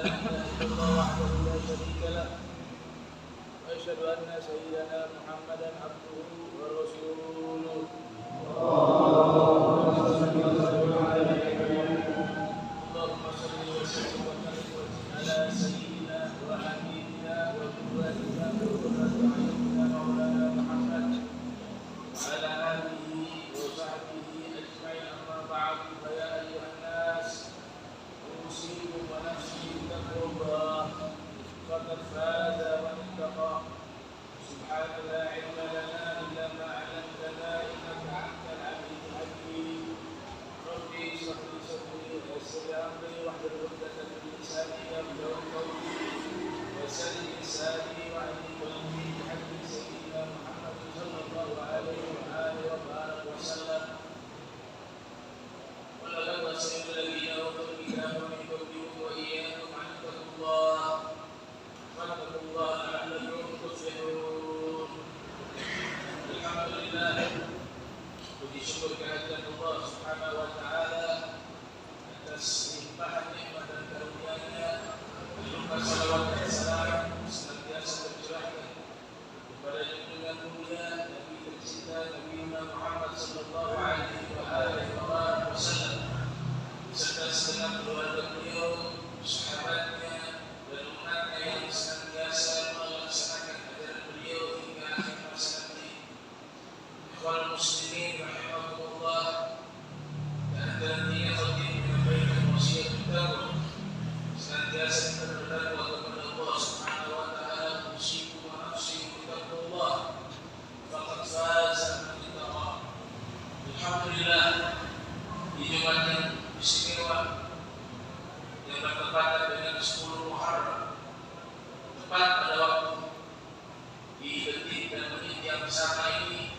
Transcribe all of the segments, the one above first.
إله إلا الله وحده لا شريك له وأشهد أن سيدنا محمدا عبده ورسوله اللهم صل وسلم على سيدنا وحبيبنا وقدوتنا وقرة أعيننا مولانا محمد وعلى آله وصحبه أجمعين أما بعد فيا أيها الناس أوصيكم ونفسي بتقوى الله فقد فاز من اتقى سبحانك لا علم لنا إلا ما علمتنا إنك أنت العليم الحكيم ربي اشرح لي صدري ويسر لي أمري واحلل عقدة من لساني يفقهوا قولي ويسر لي لساني واهدي قلبي بحق سيدنا محمد صلى الله عليه وآله وبارك وسلم ولقد وصينا الذين أوتوا الكتاب من قبلكم وإياكم أن اتقوا الله فاتقوا الله لعلكم تفلحون. Alhamdulillah, puji syukur kehadiran Allah Subhanahu wa taala atas limpahan nikmat dan karunia-Nya. Limpah salawat dan salam senantiasa tercurahkan kepada junjungan mulia Nabi tercinta Nabi Muhammad sallallahu alaihi wasallam serta segenap keluarga beliau, sahabatnya dan umatnya yang senantiasa melaksanakan ajaran beliau hingga akhir masa nanti. Ikhwan muslimin rahimakumullah, dan ini khatib menyampaikan wasiat taqwa senantiasa kita bertakwa kepada Allah Subhanahu wa taala. Usikum wa nafsi bittaqwallah faqad faza man ittaqa. Alhamdulillah, di Jumat yang istimewa yang bertepatan dengan 10 Muharram, tepat pada waktu di detik dan menit yang sama ini,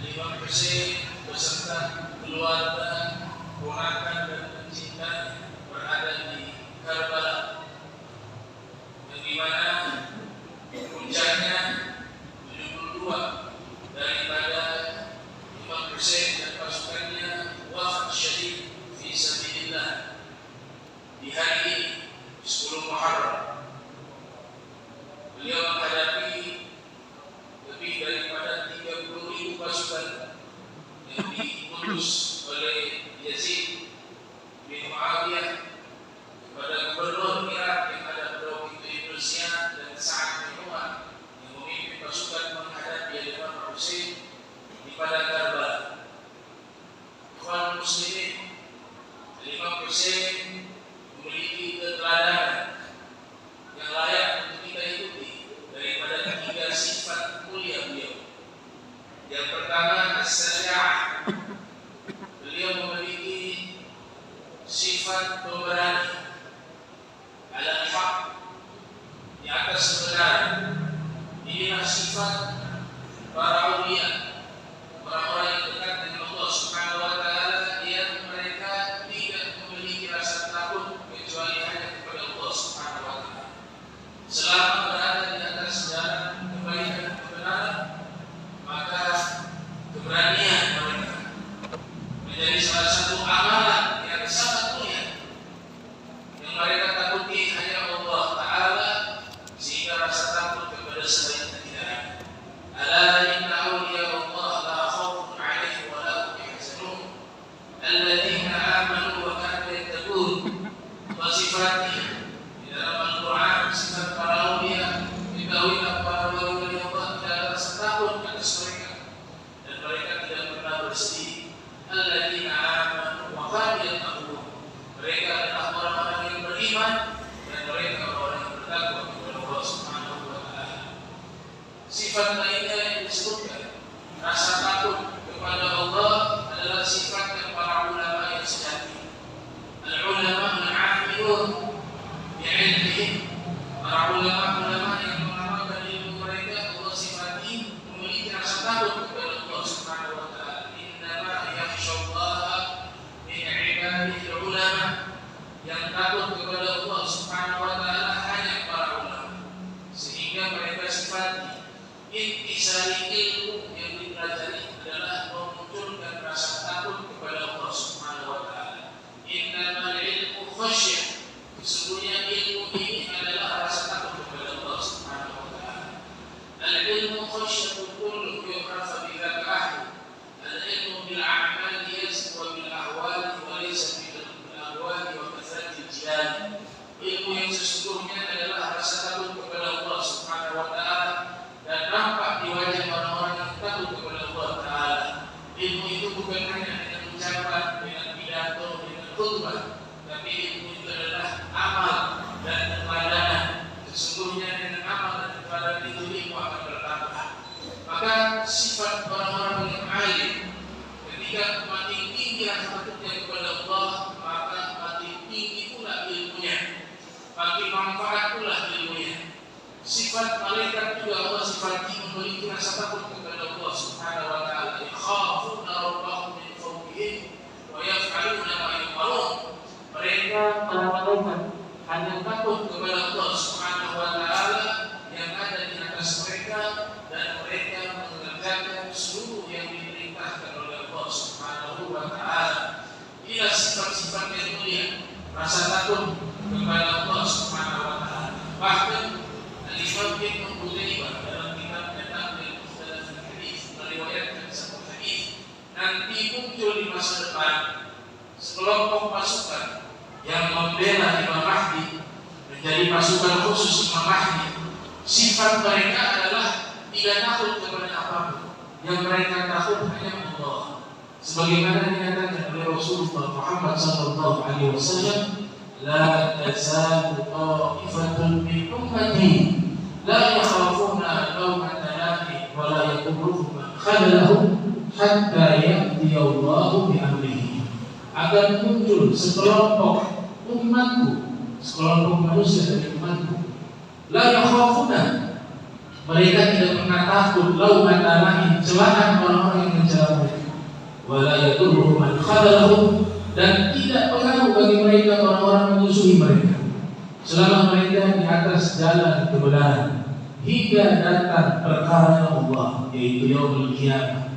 Imam Hussein beserta keluarga, ponakan dan pencinta berada di Karbala, yang dimana puncaknya 72 daripada Imam Hussein dan pasukannya wafat syahid fi sabilillah di hari ini 10 Muharram. Beliau menghadapi lebih daripada 30.000 pasukan yang diutus oleh Yazid bin Muawiyah kepada gubernur Irak yang ada pada waktu itu Ibnu Ziyad dan Sa'ad bin Umar yang memimpin pasukan menghadapi Imam Hussein di padang Karbala. Ikhwan muslimin, Imam Hussein memiliki keteladanan yang layak untuk kita ikuti daripada 3 sifat mulia beliau. Yang pertama, as-syaja'ah. Beliau memiliki sifat pemberani ala al-haq, di atas kebenaran. Inilah sifat para aulia, orang-orang yang dekat dengan Allah Subhanahu wa taala, yang mereka tidak memiliki rasa takut kecuali hanya kepada Allah Subhanahu wa taala. Selama berada di atas jalan kebaikan dan kebenaran, maka keberanian mereka menjadi salah satu amalan yang sangat mulia yang mereka takuti hanya Allah taala, sehingga rasa takut kepada selainnya tidak ada. Ala inna awliya Allah la khaufun 'alaihim wa la hum yahzanun alladzina amanu wa kanu yattaqun. Wa sifatnya di dalam Al-Quran, sifat para aulia, diketahuilah para wali-wali Allah tidak ada rasa takut atas mereka dan mereka tidak pernah bersedih. Alladzina amanu wa kanu yattaqun. Mereka adalah orang-orang yang beriman dan mereka orang yang bertakwa kepada Allah Subhanahu wa taala. Sifat lainnya yang disebutkan, rasa takut kepada Allah, adalah sifat yang para ulama yang sejati. Al-ulama al-'amilun bi'ilmihim, para ulama-ulama yang mengamalkan ilmu mereka, Allah sifati memiliki rasa takut kepada Allah Subhanahu wa taala. Innama yakhshallaha min 'ibadihi ulama. Yang takut kepada Allah Subhanahu wa taala hanya para ulama. Sehingga mereka sifati intisari ilmu yang dipelajari adalah memunculkan rasa takut kepada Allah Subhanahu wa taala. Innamal ilmu khasyah. Sesungguhnya ilmu sesungguhnya adalah rasa takut kepada Allah Subhanahu wa Ta'ala, dan nampak di wajah orang-orang yang takut kepada Allah Ta'ala. Ilmu itu bukan hanya dengan ucapan, dengan pidato, dengan khutbah, tapi ilmu itu adalah amal dan keteladanan. Sesungguhnya dengan amal dan keteladanan itu ilmu akan bertambah. Maka sifat orang-orang yang alim, ketika makin tinggi rasa takutnya kepada Allah, maka makin tinggi pula ilmunya, makin manfaat pula ilmunya. Sifat malaikat juga Allah sifati memiliki rasa takut kepada Allah Subhanahu wa Ta'ala. Yakhafuna rabbahum min fawqihim wa yaf'aluna ma yu'marun. Mereka para malaikat hanya takut kepada Allah Subhanahu wa Ta'ala yang ada di atas mereka, dan mereka mengerjakan seluruh yang diperintahkan oleh Allah Subhanahu wa Ta'ala. Inilah sifat-sifat yang mulia, rasa takut kepada Allah Subhanahu wa Ta'ala. Bahkan Al-Imam Ibn Qutaybah dalam kitabnya Taqrib Mukhtalaf al-Hadits meriwayatkan satu hadis, nanti muncul di masa depan sekelompok pasukan yang membela Imam Mahdi, menjadi pasukan khusus Imam Mahdi. Sifat mereka adalah tidak takut kepada apapun, yang mereka takut hanya Allah. Sebagaimana dikatakan oleh Rasulullah Muhammad SAW, la tazalu ta'ifatun min ummati la yakhafuna lawmata la'im wa la yadurruhum man khadalahum hatta ya'ti Allahu bi amrihi. Akan muncul sekelompok umatku, sekelompok manusia dari umatku, la yakhafuna, mereka tidak pernah takut lawmata la'im, celaan orang-orang yang mencela mereka, wa la yadurruhum man khadalahum, dan tidak pengaruh bagi mereka orang-orang menyusuhi mereka selama mereka di atas jalan kebenaran hingga datang perkara Allah, yaitu yaumul qiyamah.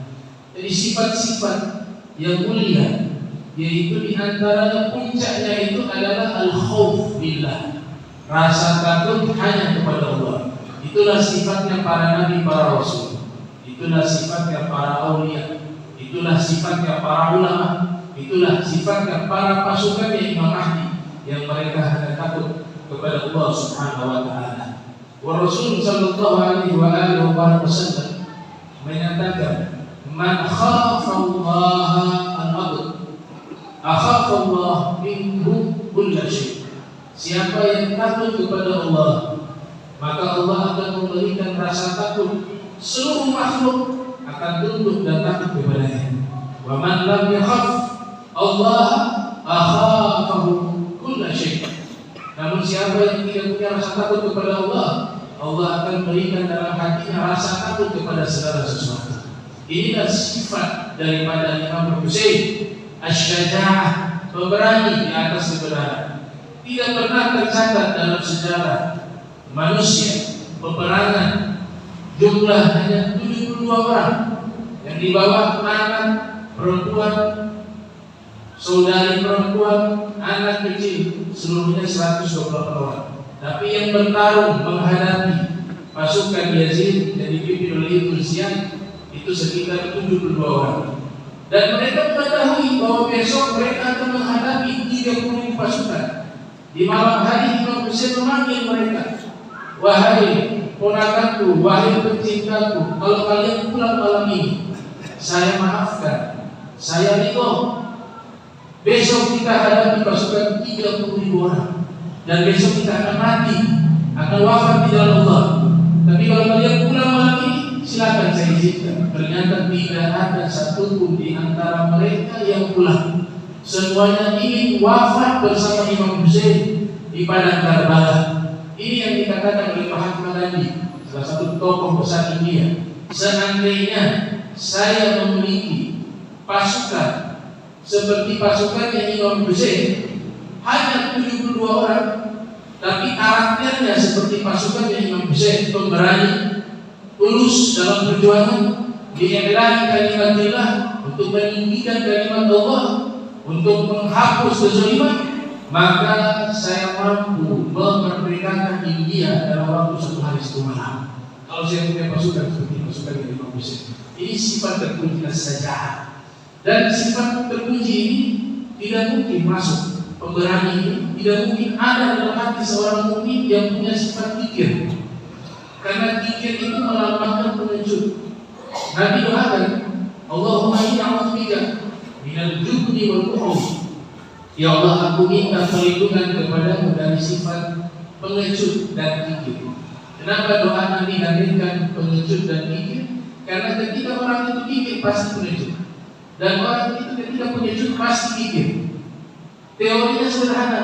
Jadi sifat-sifat yang mulia, yaitu di antaranya puncaknya itu adalah al-khauf billah, rasa takut hanya kepada Allah. Itulah sifatnya para nabi, para rasul, itulah sifatnya para aulia, itulah sifatnya para ulama, itulah sifatnya para pasukan Imam Mahdi, yang mereka hanya takut kepada Allah Subhanahu wa Ta'ala. Wa Rasul sallallahu alaihi wa wasallam menyatakan, man khafa Allah al-abd akhafa Allah minhu kulla syai. Siapa yang takut kepada Allah, maka Allah akan memberikan rasa takut, seluruh makhluk akan tunduk dan takut kepadanya. Wa man lam yakhaf Allah akhafahu kulla syai. Namun siapa yang tidak punya rasa takut kepada Allah, Allah akan berikan dalam hatinya rasa takut kepada segala sesuatu. Inilah sifat daripada Imam Husain, asy-syaja'ah, pemberani di atas kebenaran. Tidak pernah tercatat dalam sejarah manusia peperangan jumlah hanya 72 orang, yang di bawah anak, perempuan, saudari perempuan, anak kecil, seluruhnya 128 orang. Tapi yang bertarung menghadapi pasukan Yazid yang dipimpin oleh Ibnu Ziyad itu sekitar 72 orang. Dan mereka mengetahui bahwa besok mereka akan menghadapi 30 pasukan. Di malam hari Imam Husain memanggil mereka, wahai ponakanku, wahai pencintaku, kalau kalian pulang malam ini, saya maafkan, saya ridho. Besok kita hadapi pasukan 30.000 orang, dan besok kita akan mati, akan wafat di dalam Allah. Tapi kalau kalian pulang malam ini, silakan saya izinkan. Ternyata tidak ada satupun di antara mereka yang pulang. Semuanya ingin wafat bersama Imam Husain di padang Karbala. Ini yang dikatakan oleh Mahatma Gandhi, salah satu tokoh besar India. Seandainya saya memiliki pasukan seperti pasukannya Imam Husain, hanya 72 orang, tapi karakternya seperti pasukannya Imam Husain, pemberani, tulus dalam perjuangan, diilahi kalimatillah, untuk meninggikan kalimat Allah, untuk menghapus kezaliman, maka saya mampu memerdekakan India dalam waktu 1 hari 1 malam. Kalau saya punya pasukan seperti pasukan Imam Husain. Ini sifat terkunci saja. Dan sifat terpuji ini tidak mungkin masuk pemberani ini tidak mungkin ada dalam hati seorang mukmin yang punya sifat kikir. Karena kikir itu melambangkan pengecut. Nabi doakan, Allahumma inni a'udzubika minal jubni wal bukhli. Ya Allah, aku minta perlindungan kepadamu dari sifat pengecut dan kikir. Kenapa doa Nabi hadirkan pengecut dan kikir? Karena ketika orang itu kikir pasti pengecut, dan orang itu ketika pengecut pasti kikir. Teorinya sederhana.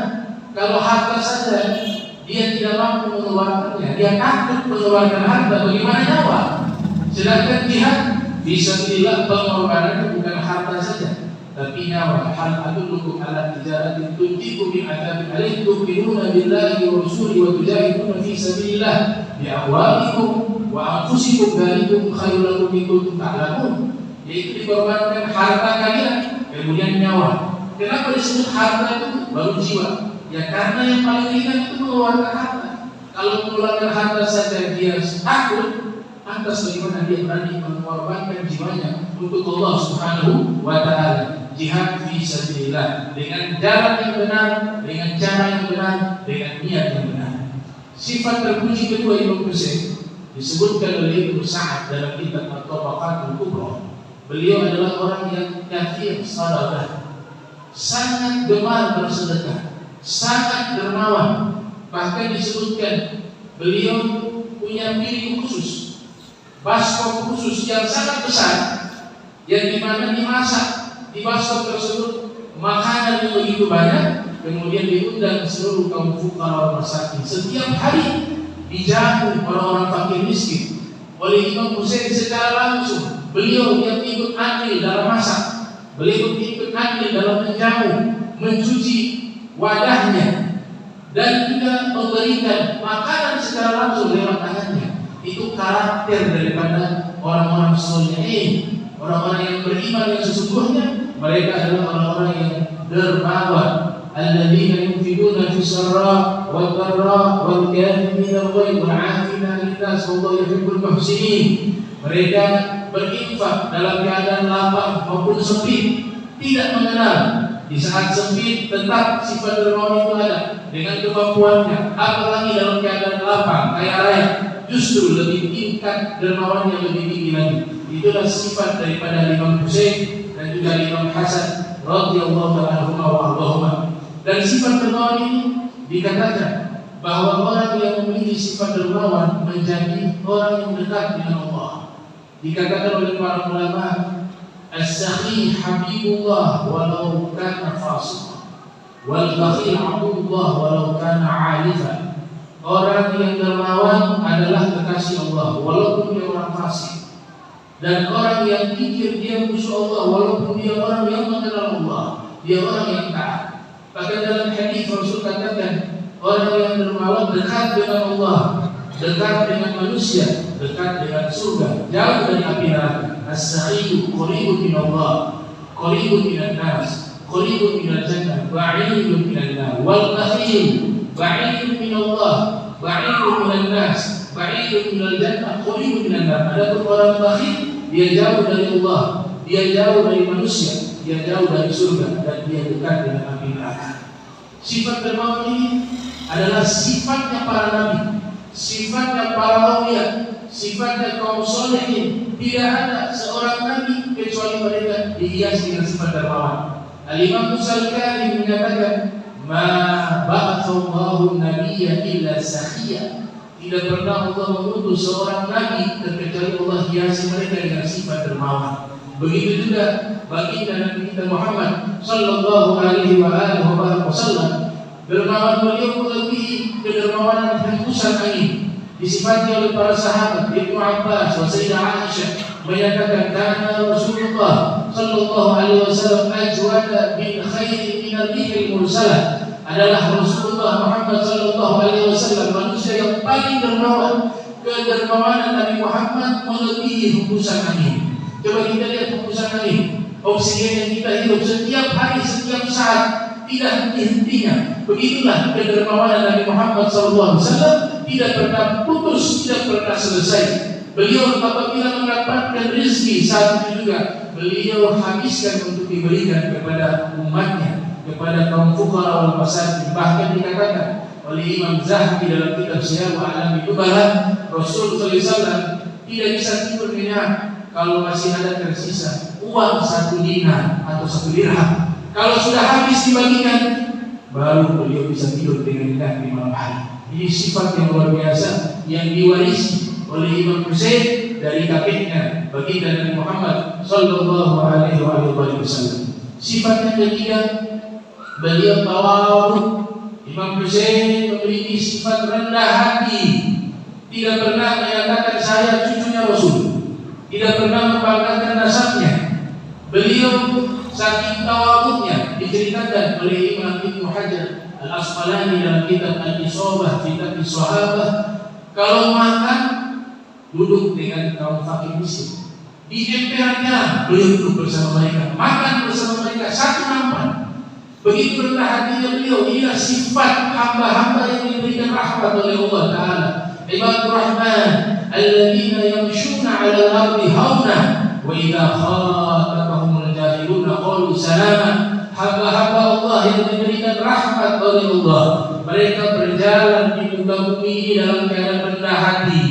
Kalau harta saja dia tidak mampu mengeluarkannya, dia takut mengeluarkan harta, bagaimana nyawa? Sedangkan jihad bisa bilang pengorbanannya bukan harta saja, tapi nyawa. Hal adullukum ala tijaratin tunjikum min adzabin alim tu'minuna billahi wa rasulihi wa tujahiduna fi sabilillah bi amwalikum wa anfusikum dzalikum khairul lakum in kuntum ta'lamun. Yaitu dikorbankan harta kalian, kemudian nyawa. Kenapa disebut harta itu baru jiwa? Ya karena yang paling ringan itu mengeluarkan harta. Kalau mengeluarkan harta saja dia takut, lantas bagaimana dia berani mengorbankan jiwanya untuk Allah Subhanahu wa Ta'ala? Jihad fi sabilillah dengan jalan yang benar, dengan cara yang benar, dengan niat yang benar. Sifat terpuji kedua Imam Husain disebutkan oleh Ibnu Sa'ad dalam kitab At-Tabaqatul Kubra. Beliau adalah orang yang kathir sadaqah, sangat gemar bersedekah, sangat dermawan. Bahkan disebutkan beliau punya piring khusus, baskom khusus yang sangat besar, yang dimana dimasak di baskom tersebut makanan yang begitu banyak, kemudian diundang seluruh kaum fuqara masakin. Setiap hari dijamu orang-orang fakir miskin oleh Imam Husain secara langsung. Beliau yang ikut andil dalam masak, beliau ikut andil dalam menjamu, mencuci wadahnya, dan juga memberikan makanan secara langsung lewat tangannya. Itu karakter daripada orang-orang sholihin, orang-orang yang beriman yang sesungguhnya. Mereka adalah orang-orang yang dermawan. Alladzina yunfiquna fis sarra wad dharra wal kadhimina al-ghayz wal 'afina 'anil nas wallahu yuhibbul muhsinin. Mereka berinfak dalam keadaan lapang maupun sempit, tidak mengenal. Di saat sempit tetap sifat dermawan itu ada dengan kemampuannya. Apalagi dalam keadaan lapang kaya raya, justru lebih tingkat dermawannya lebih tinggi lagi. Itulah sifat daripada Imam Husain dan juga Imam Hasan radhiyallahu anhu wa ardhahuma. Dan sifat dermawan ini dikatakan bahwa orang yang memiliki sifat dermawan menjadi orang yang dekat dengan Allah. Dikatakan oleh para ulama, as-sakhi habibullah walau kana fasiqan, wal bakhil abdullah walau kana 'alifan. Orang yang dermawan adalah kekasih Allah walaupun dia orang fasik, dan orang yang kikir dia musuh Allah walaupun dia orang yang mengenal Allah, dia orang yang taat. Bahkan dalam hadis Rasul katakan, orang yang dermawan dekat dengan Allah, dekat dengan manusia, dekat dengan surga, jauh dari api neraka. As-sa'idu qaribun min Allah, qaribun minan nas, qaribun minal jannah, ba'idun minan nar. Wal bakhil ba'idun min Allah, ba'idun minan nas, ba'idun minal jannah, qaribun minan nar. Adapun orang bakhil, dia jauh dari Allah, dia jauh dari manusia, dia jauh dari surga, dan dia dekat dengan api neraka. Sifat dermawan ini adalah sifatnya para nabi, sifatnya para aulia, sifatnya kaum solehin. Tidak ada seorang nabi kecuali mereka dihiasi dengan sifat dermawan. Al-Imam Al-Kari menyatakan, ma ba'athallahu nabiyya illa sakhiya. Tidak pernah Allah mengutus seorang nabi kecuali Allah hiasi mereka dengan sifat dermawan. Begitu juga baginda Nabi kita Muhammad sallallahu alaihi wasallam, dermawan beliau melebihi kedermawanan hembusan angin. Disifati oleh para sahabat. Ibnu Abbas wa Sayyidah Aisyah menyatakan, kana Rasulullah sallallahu alaihi wasallam ajwada bin khairin min ar-rihil mursalah. Adalah Rasulullah Muhammad sallallahu alaihi wasallam manusia yang paling dermawan. Kedermawanan Nabi Muhammad melebihi hembusan angin. Coba kita lihat hembusan angin, oksigen yang kita hirup setiap hari, setiap saat, tidak henti-hentinya. Begitulah kedermawanan Nabi Muhammad SAW, tidak pernah putus, tidak pernah selesai. Beliau apabila mendapatkan rezeki saat itu juga beliau habiskan untuk diberikan kepada umatnya. kepada kaum fuqara wal masakin. Bahkan dikatakan oleh Imam Zahabi dalam kitab Syiar A'lam Nubala, Rasul sallallahu alaihi wasallam tidak bisa tidur nyenyak kalau masih ada tersisa uang 1 dinar atau 1 dirham. Kalau sudah habis dibagikan, baru beliau bisa tidur dengan nyenyak di malam hari. Ini sifat yang luar biasa yang diwarisi oleh Imam Husain dari kakeknya baginda Nabi Muhammad sallallahu alaihi wasallam. Sifat yang ketiga, beliau tawadhu. Imam Husain memiliki sifat rendah hati, tidak pernah menyatakan saya cucunya Rasul, tidak pernah membanggakan nasabnya. Beliau saking tawadhunya diceritakan oleh Imam Ibnu Hajar Al-Asqalani dalam kitab Al-Isabah fi Taqi Sahabah, kalau makan duduk dengan kaum fakir miskin di emperan, beliau duduk bersama mereka, makan bersama mereka satu nampan. Begitu rendah hatinya beliau. Inilah sifat hamba-hamba yang diberikan rahmat oleh Allah Ta'ala. Ibadur Rahman alladzina yamshuna 'alal ardi hauna wa idza khatabahumul jahiluna qalu salama. Hamba-hamba Allah yang diberikan rahmat oleh Allah, mereka berjalan di muka bumi dalam keadaan rendah hati.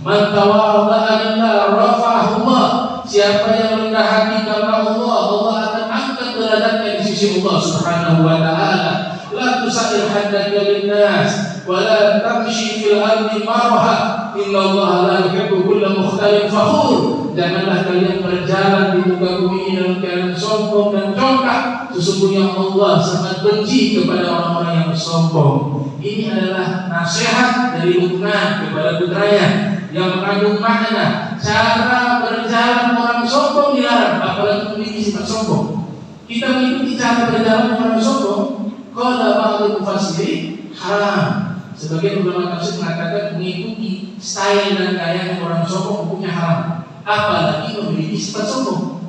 Man tawadha'a lillah rafa'ahu Allah. Siapa yang rendah hati karena Allah, Allah akan angkat derajatnya di sisi Allah Subhanahu wa ta'ala. La tusair haddaka linnas wa la tamshi fil ardi maraha innallaha la yuhibbu kulla mukhtalin fakhur. Janganlah kalian berjalan di muka bumi dalam keadaan sombong dan congkak. Sesungguhnya Allah sangat benci kepada orang-orang yang sombong. Ini adalah nasihat dari Luqman kepada putranya yang mengandung makna cara berjalan orang sombong dilarang, apalagi memiliki sifat sombong. Kita mengikuti cara berjalan orang sombong, qala ba'dul mufassirin haram. Sebagian ulama tafsir mengatakan mengikuti style dan gaya orang sombong hukumnya haram, apalagi memiliki sifat sombong.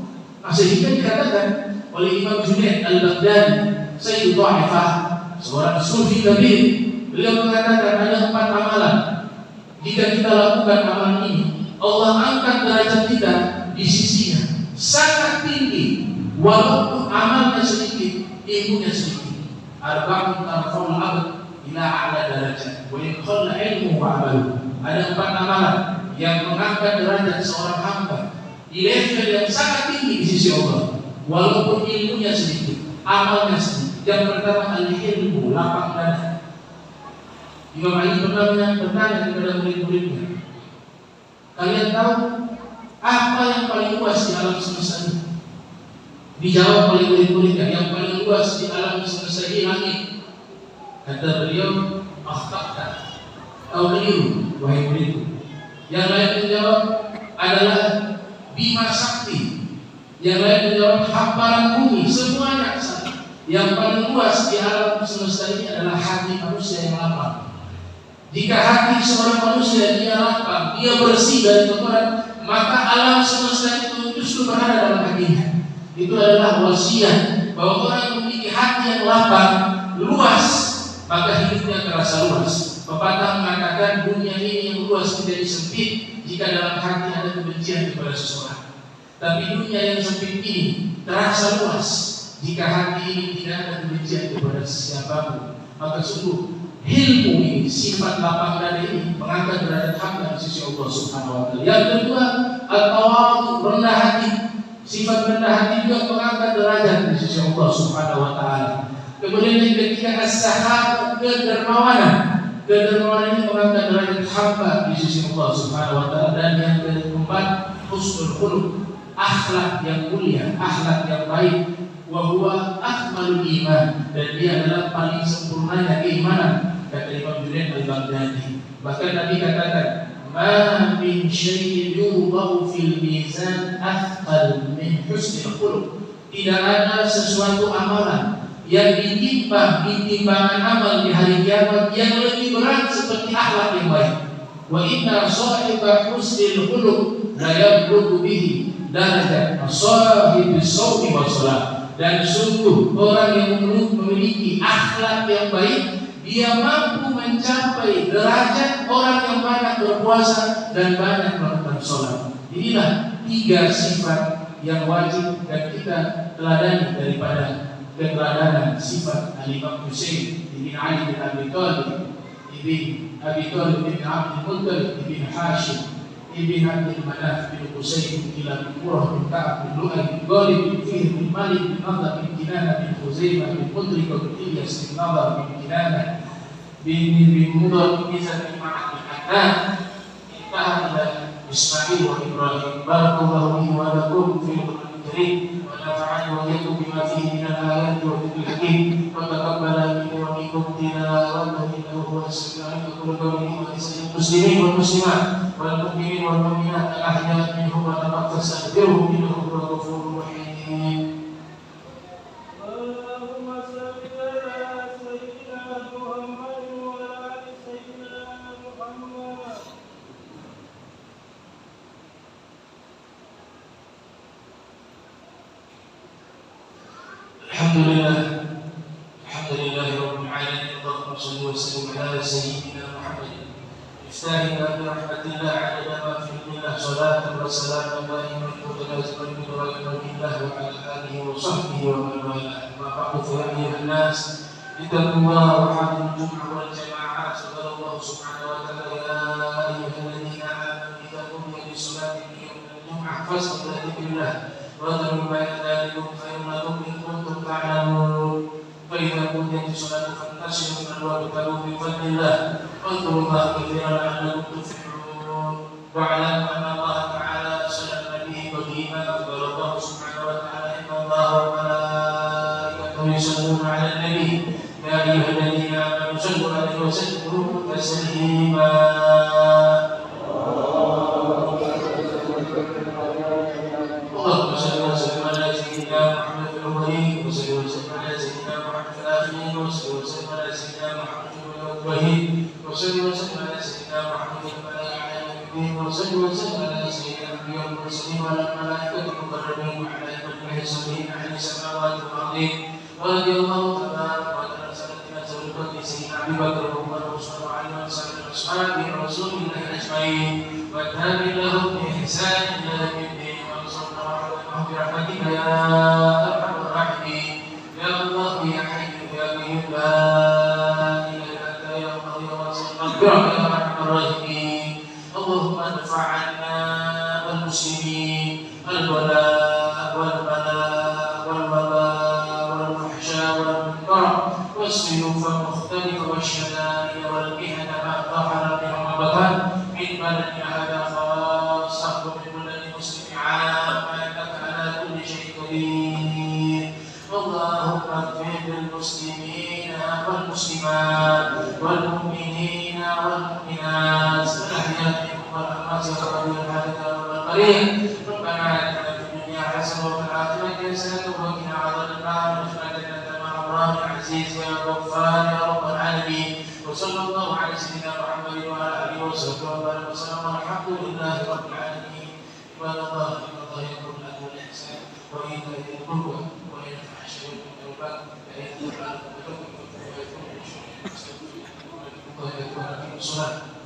Sehingga dikatakan oleh Imam Junaid Al-Baghdadi, Sayyid Dha'ifah, seorang sufi kabir, beliau mengatakan ada 4 amalan. Jika kita lakukan amalan ini, Allah angkat derajat kita di sisinya sangat tinggi, walaupun amalnya sedikit, ilmunya sedikit. Arba'un tarfa'ul 'abd ila a'la darajat wa in qalla 'ilmuhu wa 'amaluhu. Ada 4 amalan yang mengangkat derajat seorang hamba di level yang sangat tinggi di sisi Allah, walaupun ilmunya sedikit, amalnya sedikit. Yang pertama al-ilmu, lapang dada. Imam Ali pernah bertanya kepada murid-muridnya, kalian tahu apa yang paling luas di alam semesta ini? Dijawab oleh murid-muridnya, yang paling luas di alam semesta ini langit. Kata beliau, akhta'ta, kau keliru wahai muridku. Yang lain menjawab adalah Bima Sakti. Yang lain menjawab hamparan bumi, semuanya sama. Yang paling luas di alam semesta ini adalah hati manusia yang lapang. Jika hati seorang manusia dia lapang, dia bersih dari kotoran, maka alam semesta itu justru berada dalam hatinya. Itu adalah wasiat bahwa orang yang memiliki hati yang lapang, luas, maka hidupnya terasa luas. Pepatah mengatakan dunia ini yang luas menjadi sempit jika dalam hati ada kebencian kepada seseorang. Tapi dunia yang sempit ini terasa luas jika hati ini tidak ada kebencian kepada siapapun. Maka sungguh ilmu ini, sifat lapang dada ini mengangkat derajat hamba di sisi Allah Subhanahu wa ta'ala. Yang kedua, at-tawadhu, rendah hati. Sifat rendah hati juga mengangkat derajat di sisi Allah Subhanahu wa ta'ala. Kemudian yang ketiga, as-sakhah, kedermawanan. Kedermawanan ini mengangkat derajat hamba di sisi Allah Subhanahu wa ta'ala. Dan yang keempat, husnul khuluq, akhlak yang mulia, akhlak yang baik. Wa huwa akmalul iman, dan dia adalah paling sempurnanya keimanan, kata Imam Junaid Al-Baghdadi. Bahkan Nabi katakan, ma min syai'in yudha'u fil mizan athqal min husnil khuluq. Tidak ada sesuatu amalan yang ditimbang di timbangan amal di hari kiamat yang lebih berat seperti akhlak yang baik. Wa inna sahiba husnil khuluq la yablugu bihi darajat sahibis shaumi was shalah. Dan sungguh orang yang memiliki akhlak yang baik, dia mampu mencapai derajat orang yang banyak berpuasa dan banyak melakukan sholat. Inilah 3 sifat yang wajib dan kita teladani daripada keteladanan sifat Al-Imam Husain ibn Ali bin Abi Thalib ibn Abi Thalib ibn Abdul Muttalib ibn Hashim ibn Abdul Manaf bin Husain ila Murrah bin Ka'ab bin Lu'ay bin Ghalib bin Fihr bin Malik bin Nadhr bin Kinanah bin Khuzaimah bin Mudrik bin Ilyas bin Nadhr bin Kinanah bin Mudar bin Izan bin Ma'ad bin Haddad intaha ila Ismail wa Ibrahim. Barakallahu li wa lakum fil Qur'anil Karim wa nafa'ani wa iyyakum bima fihi minal ayati wa dhikril hakim wa taqabbala minni wa minkum tilawatahu innahu huwas sami'ul 'alim. Aqulu qawli wa lisanil muslimin wal muslimat wal mu'minin wal mu'minat al-ahya'i minhum wa fastaghfiruhu innahu huwal ghafurur rahim. Alhamdulillah rabbil alamin. Allahumma shalli wa sallim ala sayyidina Muhammad iftahina bi rahmatillah ala ma fi billah salatan wa salaman daiman mutalaziman bi rahmatillah wa ala alihi wa sahbihi wa man wala. Ma ba'du fa ayyuhan nas ittaqullaha wa hadil jum'a wal jama'at. Sallallahu subhanahu wa ta'ala ya ayyuhalladzina amanu idza qumiya lis-salati min yawmil jum'ah fas'alu ila dhikrillah وَذَرُوا بَيْنَ ذَلِكُمْ فَإِنَّ لَكُمْ إِن كُنتُمْ تَعْلَمُونَ فَإِذَا قُضِيَتِ الصَّلَاةُ فَانتَشِرُوا فِي الْأَرْضِ وَابْتَغُوا مِن فَضْلِ اللَّهِ وَاذْكُرُوا اللَّهَ كَثِيرًا لَعَلَّكُمْ تُفْلِحُونَ. وَاعْلَمْ أَنَّ اللَّهَ تَعَالَى أَرْسَلَ نَبِيًّا قَدِيمًا أَخْبَرَ اللَّهُ سُبْحَانَهُ وَتَعَالَى إِنَّ اللَّهَ وَمَلَائِكَتَهُ يُصَلُّونَ عَلَى النَّبِيِّ يَا أَيُّهَا الَّذِينَ آمَنُوا صَلُّوا عَلَيْهِ وَسَلِّمُوا تَسْلِيمًا. اللهم صل وسلم على سيدنا محمد في الأولين وصل وسلم على سيدنا محمد في الآخرين وصل وسلم على سيدنا محمد في الأولين وصل وسلم على سيدنا محمد في الآخرين وصل وسلم على سيدنا الأنبياء والمرسلين وعلى الملائكة المقربين وعلى أئمة الصالحين أهل السماوات والأرضين. ورضي الله تبارك وتعالى عن سادتنا ذوي الفضل سيدنا أبي بكر وعمر وعثمان وعلي وسائر أصحاب رسول الله أجمعين والتابعين لهم بإحسان إلى يوم الدين. برحمتك يا أرحم الراحمين يا الله يا حي يا قيوم لا إله إلا أنت يا الله يا واسع المغفرة يا أرحم الراحمين. اللهم ادفع عنا والمسلمين البلاء والبلاء والوباء والفحشاء والمنكر والسيوف المختلفة والشدائد والمحن ما ظهر منه وما بطن من بلدنا هذا خاصة ومن بلد المسلم عامة. اللهم اغفر للمسلمين والمسلمات والمؤمنين والمؤمنات الأحياء منهم والأموات والغيب والحاضر والقريب. ربنا آتنا في الدنيا حسنة وفي الآخرة حسنة وقنا عذاب النار وادخلنا جنة مع الله العزيز يا غفار يا رب العالمين. وصلى الله على سيدنا محمد وعلى آله وصحبه وبارك وسلم والحمد لله رب العالمين. عباد الله إن الله يأمر بالعدل والإحسان وإيتاء ذي القربى وينهى عن الفحشاء والمنكر والبغي يعظكم لعلكم تذكرون.